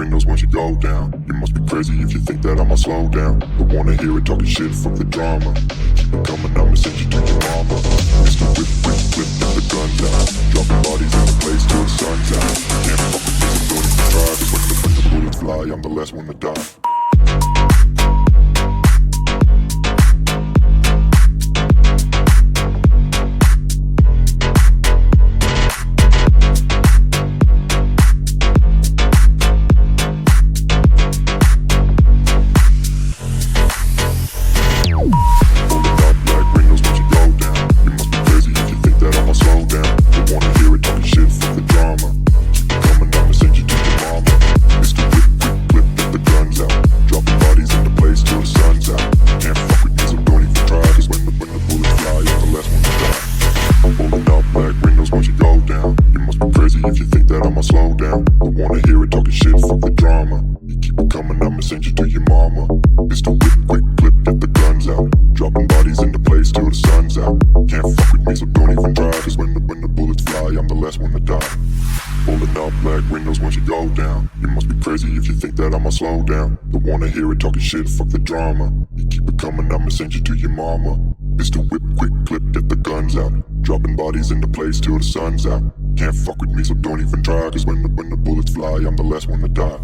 windows once you go down. You must be crazy if you think that I'ma slow down. Don't wanna hear it talking shit, fuck the drama. Keep it coming, I'ma send you to your mama. Mr. Whip, whip, whip, get the guns out. Dropping bodies in the place till the sun's out. Can't fuck with me, so don't even try. Cause when the bullets fly, I'm the last one to die. If you think that I'ma slow down, don't wanna hear it talking shit, fuck the drama. You keep it coming, I'ma send you to your mama. Mr. Whip, quick clip, get the guns out. Dropping bodies into place till the sun's out. Can't fuck with me, so don't even try. Cause when the bullets fly, I'm the last one to die. Holding up black windows once you go down. You must be crazy if you think that I'ma slow down. Don't wanna hear it talking shit, fuck the drama. You keep it coming, I'ma send you to your mama. Mr. Whip, quick clip, get the guns out. Dropping bodies into place till the sun's out. Can't fuck with me, so don't even try. Cause when the bullets fly, I'm the last one to die.